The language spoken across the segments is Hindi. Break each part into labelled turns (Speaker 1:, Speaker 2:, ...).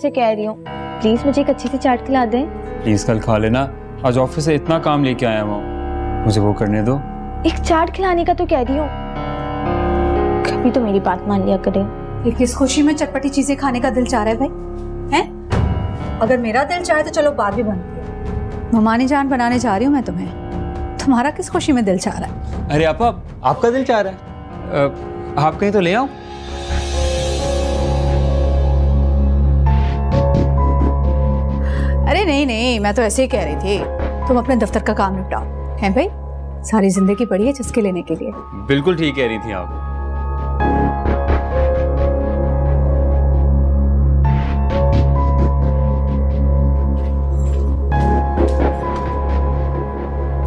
Speaker 1: से कह रही हूँ, प्लीज मुझे एक अच्छी सी चाट खिला दें।
Speaker 2: प्लीज कल खा लेना, आज ऑफिस से इतना काम लेके आया हूँ, मुझे वो करने दो।
Speaker 1: एक चाट खिलाने का तो कह रही हूँ, कभी तो मेरी बात मान लिया करे।
Speaker 3: किस खुशी में चटपटी चीजें खाने का दिल चाह रहा है भाई, हैं? अगर मेरा दिल चाहे तो चलो बात भी बनती है। ममानी जान बनाने जा रही हूँ मैं तुम्हें, तुम्हारा किस खुशी में दिल चाह रहा है?
Speaker 2: अरे आपका दिल चाह रहा है, आप कहीं तो ले आओ।
Speaker 3: अरे नहीं, मैं तो ऐसे ही कह रही थी, तुम अपने दफ्तर का काम निपटाओ, हैं भाई? सारी जिंदगी पड़ी है चस्के लेने के लिए।
Speaker 2: बिल्कुल ठीक कह रही थी आप।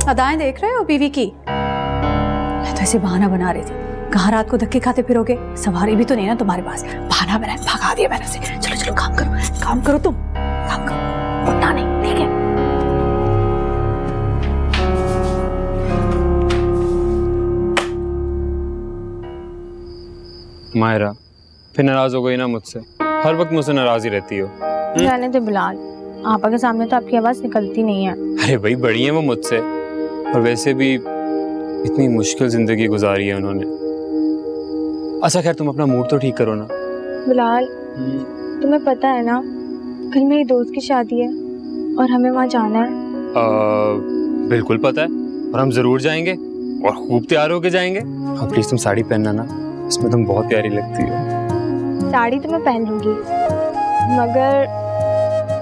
Speaker 3: अदाएं देख रहे हो बीवी की? मैं तो ऐसे बहाना बना रही थी, कहाँ रात को धक्के खाते फिरोगे, सवारी भी तो नहीं ना तुम्हारे पास। बहाना बनाए, भगा दिया मैंने उसे। चलो काम करो तुम, काम करो, उठना नहीं, ठीक है?
Speaker 2: मायरा फिर नाराज हो गई ना मुझसे, हर वक्त मुझसे नाराज ही रहती हो।
Speaker 1: जाने दे बिलाल, आपा के सामने तो आपकी आवाज निकलती नहीं है।
Speaker 2: अरे भाई बड़ी है वो मुझसे, और वैसे भी इतनी मुश्किल जिंदगी गुजारी है उन्होंने। अच्छा खैर, तुम अपना मूड तो ठीक करो ना।
Speaker 1: बिलाल, तुम्हें पता है ना, कल मेरी दोस्त की शादी है और हमें वहाँ जाना है।
Speaker 2: बिल्कुल पता है, और हम जरूर जाएंगे और खूब तैयार होके जाएंगे। हाँ प्लीज तुम साड़ी पहनना ना, इसमें तुम बहुत प्यारी लगती हो।
Speaker 1: साड़ी तो मैं पहन लूंगी, मगर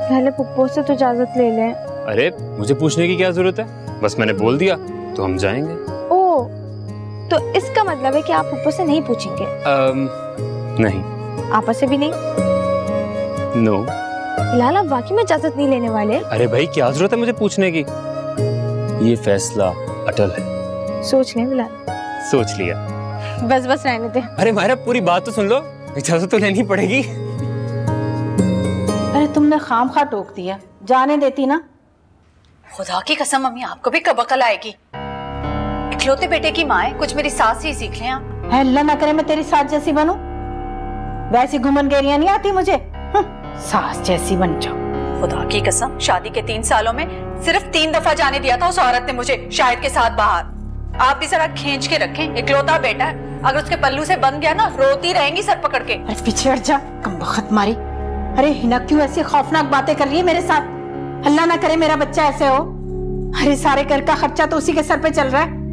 Speaker 1: पहले पुप्पो से तो इजाजत ले लें।
Speaker 2: अरे मुझे पूछने की क्या जरूरत है, बस मैंने बोल दिया तो हम जाएंगे।
Speaker 1: ओह, तो इसका मतलब है कि आप पुप्पो से नहीं पूछेंगे?
Speaker 2: नहीं।
Speaker 1: आपा से भी नहीं?
Speaker 2: नो।
Speaker 1: बिलाल, आप वाकई में इजाजत नहीं लेने वाले?
Speaker 2: अरे भाई क्या जरूरत है मुझे पूछने की, ये फैसला अटल है।
Speaker 1: सोच लें बिलाल।
Speaker 2: सोच लिया।
Speaker 1: बस रहने दे।
Speaker 2: अरे मायरा पूरी बात तो सुन लो, इजाजत तो लेनी पड़ेगी।
Speaker 4: अरे तुमने खामखा टोक दिया, जाने देती ना।
Speaker 3: खुदा की कसम मम्मी, आपको भी कब अकल आएगी? इकलौते बेटे की माँ है, कुछ मेरी सास ही सीख लें आप।
Speaker 4: अल्लाह ना करे मैं तेरी सास जैसी बनूं, वैसी घुमन गेरियां नहीं आती मुझे, सास जैसी बन जाओ।
Speaker 3: खुदा की कसम, शादी के 3 सालों में सिर्फ 3 दफा जाने दिया था उस औरत ने मुझे शाहिद के साथ बाहर। आप भी जरा खींच के रखें, इकलौता बेटा है, अगर उसके पल्लू से बंद गया ना, रोती रहेंगी सर पकड़ के।
Speaker 4: अरे पीछे हट जा, कमबख्त मारी। अरे हिना क्यों ऐसी खौफनाक बातें कर रही है मेरे साथ? अल्लाह ना करे मेरा बच्चा ऐसे हो। अरे सारे घर का खर्चा तो उसी के सर पे चल रहा है।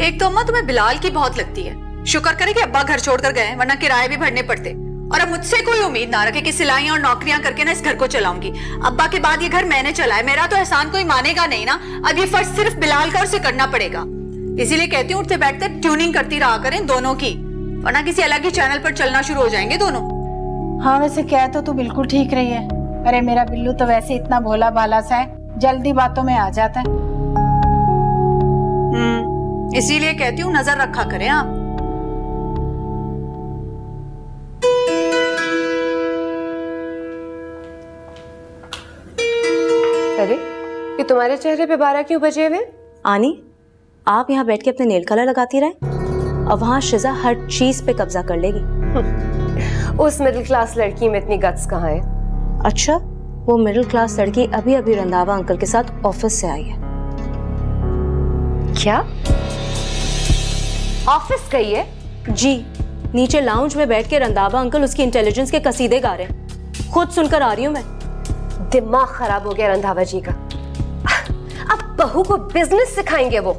Speaker 3: एक तो अम्मा तुम्हें बिलाल की बहुत लगती है, शुक्र करे कि अब्बा घर छोड़कर गए, वरना किराए भी भरने पड़ते। और अब मुझसे कोई उम्मीद ना रखे कि सिलाइयां और नौकरियां करके ना इस घर को चलाऊंगी। अब्बा के बाद ये घर मैंने चलाया, मेरा तो एहसान कोई मानेगा नहीं ना। अब ये फर्ज सिर्फ बिलाल का और उसे करना पड़ेगा। इसीलिए कहती हूँ उठते बैठते ट्यूनिंग करती रहा करें दोनों की, वरना किसी अलग ही चैनल पर चलना शुरू हो जाएंगे दोनों।
Speaker 4: हाँ वैसे कह तो तू बिल्कुल ठीक रही है। अरे मेरा बिल्लू तो वैसे इतना भोला भाला सा है, जल्दी बातों में आ जाता है।
Speaker 3: इसीलिए कहती हूँ नजर रखा करें आप।
Speaker 5: अरे ये तुम्हारे चेहरे पे 12 क्यों बजे हुए?
Speaker 6: आनी, आप यहाँ बैठ के अपने नेल कलर लगाती रहे, अब वहाँ शिजा हर चीज पे कब्जा कर लेगी।
Speaker 5: उस मिडिल क्लास लड़की में इतनी गट्स कहाँ है?
Speaker 6: अच्छा, वो मिडिल क्लास लड़की अभी अभी रंधावा अंकल के साथ ऑफिस से आई है।
Speaker 5: क्या? ऑफिस गई है?
Speaker 6: जी, नीचे लाउंज में बैठ के रंधावा अंकल उसकी इंटेलिजेंस के कसीदे गा रहे हैं, खुद सुनकर आ रही हूँ मैं।
Speaker 5: दिमाग खराब हो गया रंधावा जी का। अब बहू को बिजनेस सिखाएंगे वो।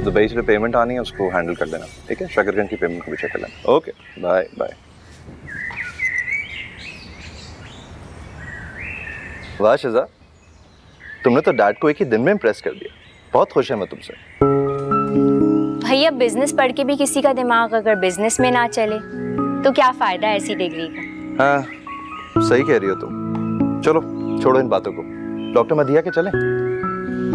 Speaker 7: दुबई से पेमेंट आनी है, उसको हैंडल कर लेना, ठीक है? शकरगंज की पेमेंट को भी चेक कर लेना। Okay, bye bye. वाह शिजा, तुमने तो डैड को एक ही दिन में इम्प्रेस कर दिया। बहुत खुश है मैं तुमसे।
Speaker 1: भैया, बिजनेस पढ़ के भी किसी का दिमाग अगर बिजनेस में ना चले तो क्या फायदा ऐसी डिग्री का?
Speaker 7: हाँ सही कह रही हो तुम। चलो छोड़ो इन बातों को, डॉक्टर मदिया के चलें?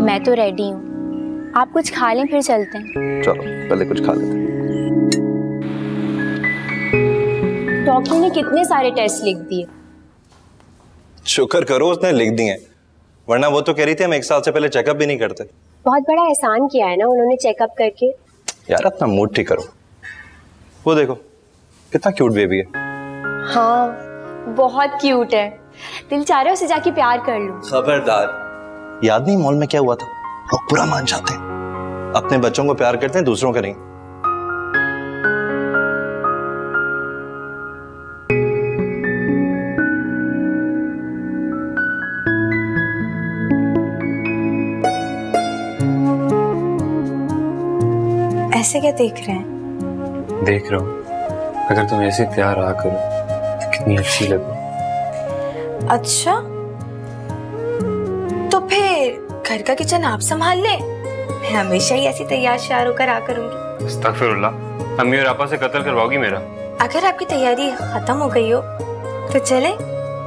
Speaker 1: मैं तो रेडी हूँ, आप कुछ खा लें फिर चलते हैं।
Speaker 7: चलो पहले कुछ खा लेते हैं।
Speaker 1: डॉक्टर ने कितने सारे टेस्ट लिख दिए।
Speaker 7: शुक्र करो उसने लिख दिए, वरना वो तो कह रही थी हम 1 साल से पहले चेकअप भी नहीं करते।
Speaker 5: बहुत बड़ा एहसान किया है ना उन्होंने चेकअप करके।
Speaker 7: यार अपना मूड ठीक करो। वो देखो कितना क्यूट बेबी है।
Speaker 1: हाँ बहुत क्यूट है, दिल चाह रहा है उसे जाके प्यार कर लूं।
Speaker 7: खबरदार, याद नहीं मॉल में क्या हुआ था? लोग पूरा मान जाते हैं, अपने बच्चों को प्यार करते हैं, दूसरों का नहीं।
Speaker 1: ऐसे क्या देख रहे हैं?
Speaker 2: देख रहा हूँ, अगर तुम ऐसे तैयार आ करो तो कितनी अच्छी लगो।
Speaker 1: अच्छा, तो फिर घर का किचन आप संभाल ले, मैं हमेशा ही ऐसी तैयार श्यार होकर आ करूंगी।
Speaker 2: अस्तगफिरुल्लाह, अम्मी और आपा से कत्ल करवाओगी मेरा?
Speaker 1: अगर आपकी तैयारी खत्म हो गई हो तो चले,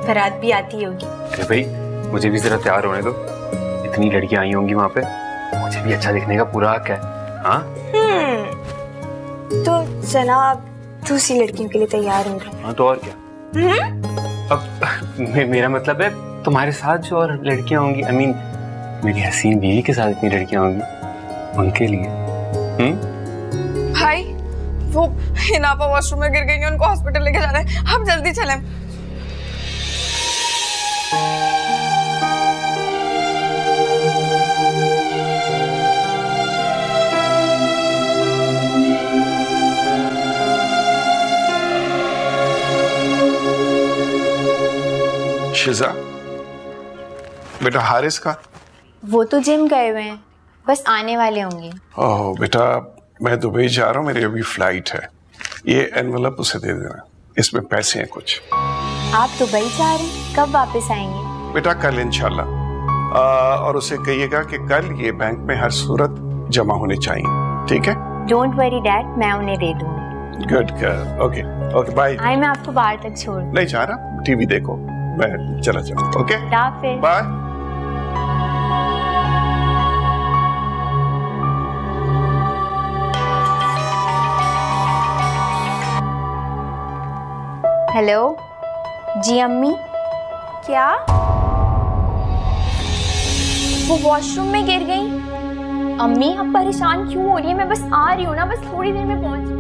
Speaker 1: बारात भी आती होगी।
Speaker 2: अरे भाई, मुझे भी जरा तैयार होने दो, इतनी लड़कियां आई होंगी वहाँ पे, मुझे भी अच्छा दिखने का पूरा हक है। हाँ
Speaker 1: तो जनाब दूसरी लड़कियों के लिए तैयार हो रहे।
Speaker 2: हाँ तो और क्या। अब मेरा मतलब है तुम्हारे साथ जो और लड़कियां होंगी, आई मीन मेरी हसीन बीवी के साथ इतनी लड़कियां होंगी, उनके लिए।
Speaker 8: भाई वो हिनापा वॉशरूम में गिर गई है, उनको हॉस्पिटल लेके जाना है, हम जल्दी चलें।
Speaker 9: शिजा, बेटा हारिस का?
Speaker 1: वो तो जिम गए हुए हैं, बस आने वाले होंगे।
Speaker 9: ओह बेटा, मैं दुबई जा रहा हूँ, मेरी अभी फ्लाइट है। ये एनवलप उसे दे देना, इसमें पैसे हैं कुछ।
Speaker 1: आप दुबई जा रहे हैं, कब वापस आएंगे?
Speaker 9: बेटा कल इंशाल्लाह। और उसे कहिएगा कि कल ये बैंक में हर सूरत जमा होने चाहिए, ठीक है?
Speaker 1: डोंट वरी डैड, मैं उन्हें दे दूंगी।
Speaker 9: Good girl. Okay okay bye.
Speaker 1: आई मैं आपको बाहर तक छोड़
Speaker 9: नहीं जा रहा, टीवी देखो, मैं चला जाऊँ। Okay bye.
Speaker 1: हेलो जी अम्मी। क्या? वो वॉशरूम में गिर गई? अम्मी आप परेशान क्यों हो रही है? मैं बस आ रही हूँ ना, बस थोड़ी देर में पहुंच।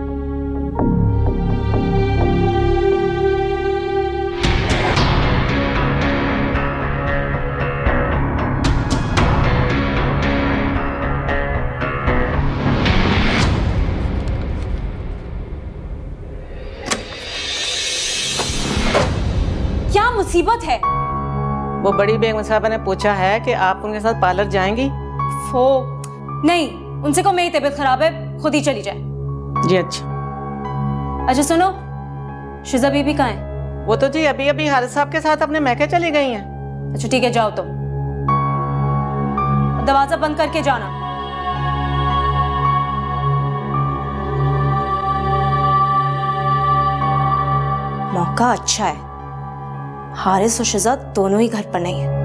Speaker 6: क्या मुसीबत है?
Speaker 10: वो बड़ी बेगम साहबा ने पूछा है कि आप उनके साथ पार्लर जाएंगी?
Speaker 6: नहीं, उनसे को मेरी तबीयत खराब है, खुद ही चली जाए।
Speaker 10: जी अच्छा
Speaker 6: सुनो, शिजा बीबी कहाँ है?
Speaker 10: वो तो जी अभी अभी हारिस साहब के साथ अपने मैके चली गई हैं।
Speaker 6: अच्छा ठीक है, जाओ तुम, दरवाजा बंद करके जाना। मौका अच्छा है, हारिस और शिजा दोनों ही घर पर नहीं है।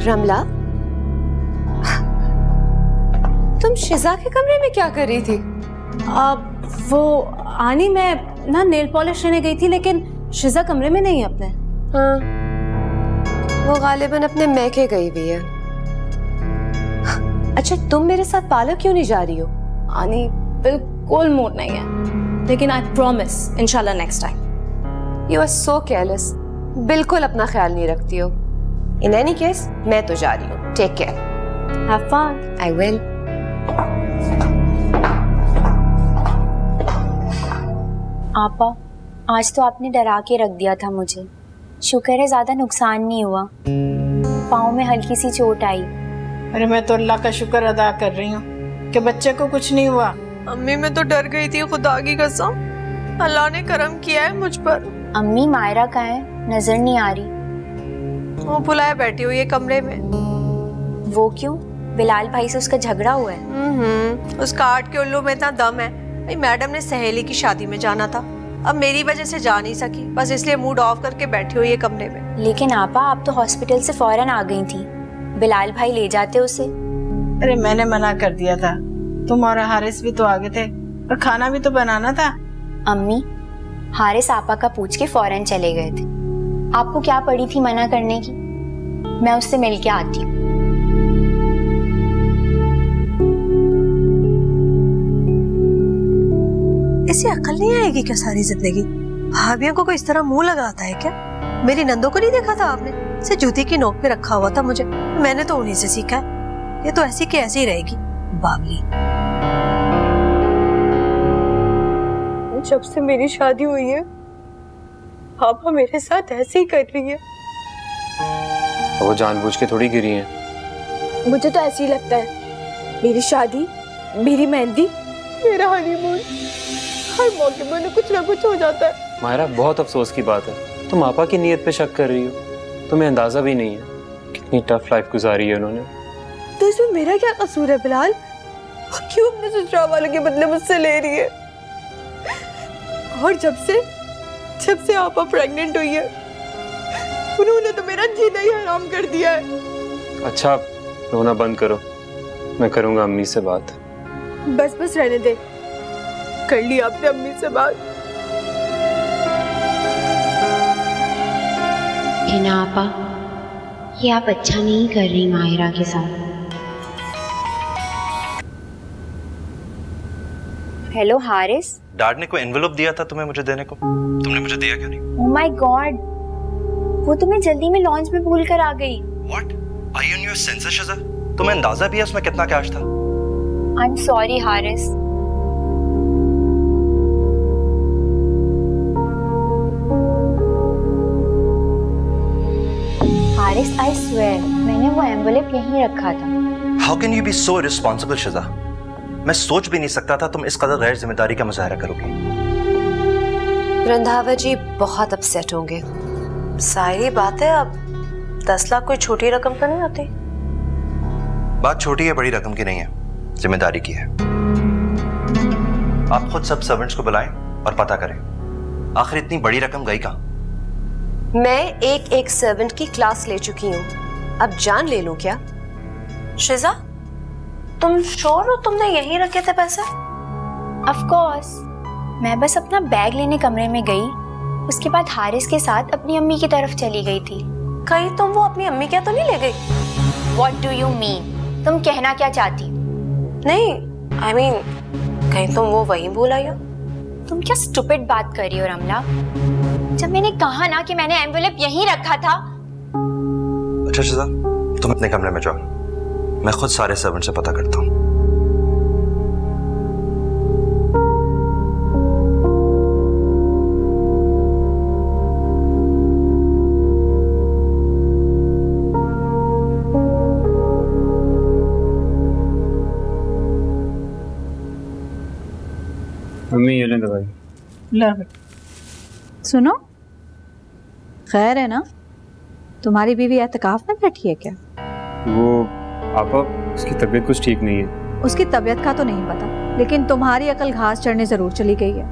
Speaker 5: रमला, तुम शिजा के कमरे में क्या कर रही थी?
Speaker 6: वो आनी, मैं ना नेल पॉलिश लेने गई थी, लेकिन शिजा कमरे में नहीं है अपने।
Speaker 5: हाँ, वो गालिबन अपने मैके गई हुई है। अच्छा, तुम मेरे साथ पार्लर क्यों नहीं जा रही हो?
Speaker 6: आनी बिल्कुल मूड नहीं है, लेकिन आई प्रॉमिस इंशाल्लाह next time.
Speaker 5: You are so careless, बिल्कुल अपना ख्याल नहीं रखती हो। इन एनी केस मैं तो जा रही हूँ, take care.
Speaker 6: Have fun.
Speaker 5: I will.
Speaker 1: आपा, आज तो आपने डरा के रख दिया था मुझे। शुक्र है ज्यादा नुकसान नहीं हुआ, पाँव में हल्की सी चोट आई।
Speaker 4: अरे मैं तो अल्लाह का शुक्र अदा कर रही हूँ कि बच्चे को कुछ नहीं हुआ।
Speaker 8: अम्मी मैं तो डर गई थी, खुदा की कसम, अल्लाह ने करम किया है मुझ पर।
Speaker 1: अम्मी मायरा कहाँ है? नजर नहीं आ रही।
Speaker 8: वो बुलाए बैठी हुई है कमरे में।
Speaker 1: वो क्यों? बिलाल भाई से उसका झगड़ा हुआ है?
Speaker 8: उसका आट के उल्लू में इतना दम है,
Speaker 11: भाई मैडम ने सहेली की शादी में जाना था, अब मेरी वजह से जा नहीं सकी, बस इसलिए मूड ऑफ करके बैठी हुई है कमरे में।
Speaker 1: लेकिन आपा आप तो हॉस्पिटल से फौरन आ गई थी, बिलाल भाई ले जाते उसे।
Speaker 4: अरे मैंने मना कर दिया था, तुम और हारिस भी तो आगे थे और खाना भी तो बनाना था।
Speaker 1: अम्मी, हारिस आपा का पूछ के फौरन चले गए थे। आपको क्या पड़ी थी मना करने की? मैं उससे मिल के आती हूँ।
Speaker 11: इसे अकल नहीं आएगी क्या सारी जिंदगी? भाभियों को कोई इस तरह मुंह लगाता है क्या? मेरी नंदों को नहीं देखा था आपने? इसे जूती की नोक पे रखा हुआ था मुझे, मैंने तो उन्हीं से सीखा है। ये तो ऐसी की ऐसी रहेगी बावली। जब से मेरी शादी हुई है पापा मेरे साथ ऐसे ही कर रही है।
Speaker 2: वो जानबूझ के थोड़ी गिरी है।
Speaker 8: मुझे तो ऐसे ही लगता है, मेरी शादी, मेरी मेहंदी, मेरा हनीमून, हर मौके पर कुछ ना कुछ हो जाता है।
Speaker 2: मायरा, बहुत अफसोस की बात है, तुम आपा की नीयत पे शक कर रही हो। तुम्हें अंदाजा भी नहीं है कितनी टफ लाइफ गुजारी है उन्होंने।
Speaker 8: तो इसमें मेरा क्या कसूर है बिलाल? क्यों अपने ससुराल वाले के बदले मुझसे ले रही है? और जब से आपा प्रेग्नेंट हुई है, उन्होंने तो मेरा जीना ही हराम कर दिया है।
Speaker 2: अच्छा, रोना बंद करो, मैं करूंगा अम्मी से बात।
Speaker 8: बस रहने दे, कर ली आपने अम्मी से बात?
Speaker 1: हिना आपा, ये आप अच्छा नहीं कर रही माहिरा के साथ। हेलो हारिस।
Speaker 7: डैड ने कोई एनवेलप दिया था तुम्हें मुझे देने को, तुमने मुझे दिया क्यों नहीं?
Speaker 1: ओह माय गॉड, वो तो मैं जल्दी में लॉन्च में भूल कर आ गई।
Speaker 7: What? Are you in your senses Shiza? तुम्हें अंदाजा भी है उसमें कितना कैश था?
Speaker 1: I am sorry Haris. Haris, I swear मैंने वो एनवेलप यहीं रखा था।
Speaker 7: How can you be so responsible Shiza? मैं सोच भी नहीं सकता था तुम इस कदर गैर जिम्मेदारी का मुजाहरा करोगे।
Speaker 11: रंधावा जी बहुत अपसेट होंगे। सारी बात है, अब 10 लाख कोई छोटी रकम तो नहीं होती।
Speaker 7: बात छोटी है बड़ी रकम की नहीं है, जिम्मेदारी की है। आप खुद सब सर्वेंट्स को बुलाएं और पता करें आखिर इतनी बड़ी रकम गई कहां।
Speaker 11: मैं एक सर्वेंट की क्लास ले चुकी हूँ, अब जान ले लूं क्या? शिजा, तुम श्योर हो तुमने यहीं रखे थे पैसे?
Speaker 1: ऑफ कोर्स, मैं बस अपना बैग लेने कमरे में गई, उसके बाद हारिस के साथ अपनी अम्मी की तरफ चली गई थी।
Speaker 11: कहीं तुम वो अपनी अम्मी क्या तो नहीं ले गई?
Speaker 1: What do you mean? तुम कहना क्या चाहती?
Speaker 11: नहीं, I mean, कहीं तुम वो वहीं भूल आई हो?
Speaker 1: तुम क्या स्टूपिड बात कर रही हो रमला? जब मैंने कहा ना कि मैंने एनवेलप यहीं रखा था।
Speaker 7: अच्छा शिजा, तुम अपने कमरे में जाओ, मैं खुद सारे सर्वेंट से पता करता हूँ।
Speaker 2: मम्मी ये लें दवाई।
Speaker 4: ला सुनो, खैर है ना? तुम्हारी बीवी एतकाफ में बैठी है क्या?
Speaker 2: वो आपा, उसकी तबीयत कुछ ठीक नहीं है।
Speaker 12: उसकी तबीयत का तो नहीं पता, लेकिन तुम्हारी अकल घास चढ़ने जरूर चली गई है।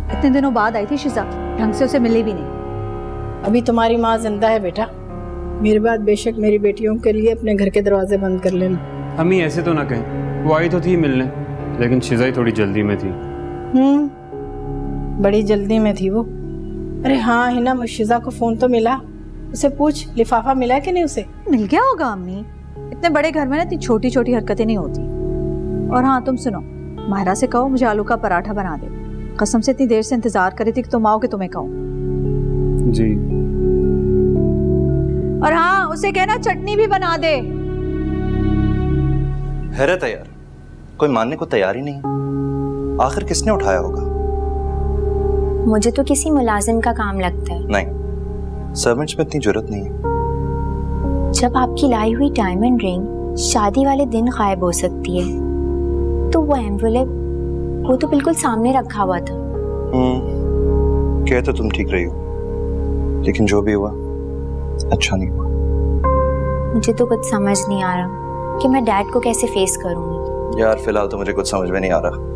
Speaker 12: इतने दिनों बाद आई थी शिजा, ढंग से उसे मिली भी नहीं।
Speaker 4: अभी तुम्हारी माँ जिंदा है बेटा, मेरे बाद बेशक मेरी बेटियों के लिए अपने घर के दरवाजे बंद कर लेना।
Speaker 2: अम्मी ऐसे तो ना कहें, वो आई तो थी मिलने, लेकिन शिजा ही थोड़ी जल्दी में थी।
Speaker 4: बड़ी जल्दी में थी वो। अरे हाँ हिना, मुर्शिदा को फोन तो मिला, उसे पूछ लिफाफा मिला कि नहीं उसे?
Speaker 12: मिल गया होगा अम्मी, इतने बड़े घर में ना इतनी छोटी छोटी हरकतें नहीं होती। और हाँ तुम सुनो, माहिरा से कहो मुझे आलू का पराठा बना दे, कसम से इतनी देर से इंतजार कर रही थी कि तुम आओ कि तुम्हें कहूँ।
Speaker 2: जी।
Speaker 12: और हाँ उसे कहना चटनी भी बना दे।
Speaker 7: हैरत है यार, कोई मानने को तैयार ही नहीं। आखिर किसने उठाया होगा?
Speaker 1: मुझे तो किसी मुलाजिम का काम लगता है।
Speaker 7: नहीं, सर्वेंट्स में इतनी जरूरत नहीं है।
Speaker 1: जब आपकी लाई हुई डायमंड रिंग शादी वाले दिन गायब हो सकती है, तो वो एनवेलप वो तो बिल्कुल सामने रखा हुआ था।
Speaker 7: कह तो तुम ठीक रही हो, लेकिन जो भी हुआ अच्छा नहीं हुआ।
Speaker 1: मुझे तो कुछ समझ नहीं आ रहा कि मैं डैड को कैसे फेस करूंगी।
Speaker 7: यार फिलहाल तो मुझे कुछ समझ में नहीं आ रहा।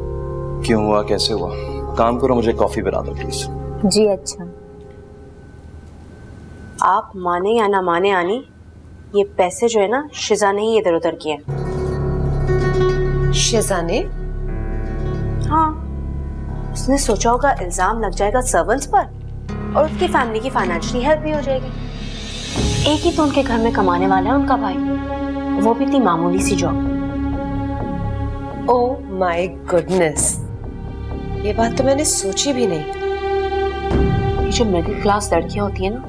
Speaker 7: क्यों हुआ, कैसे हुआ? काम करो, मुझे कॉफी बना दो प्लीज।
Speaker 1: जी अच्छा।
Speaker 13: आप माने या ना माने आनी, ये पैसे जो है ना शिजा ने ही इधर उधर किए।
Speaker 5: शिजा ने?
Speaker 13: हाँ, उसने सोचा होगा इल्जाम लग जाएगा सर्वेंट्स पर और उसकी फैमिली की फाइनेंशियली हेल्प भी हो जाएगी। एक ही तो उनके घर में कमाने वाला है उनका भाई, वो भी इतनी मामूली सी जॉब।
Speaker 5: ओह माय गुडनेस, ये बात तो मैंने सोची भी नहीं।
Speaker 13: ये जो मिडिल क्लास लड़कियां होती है ना,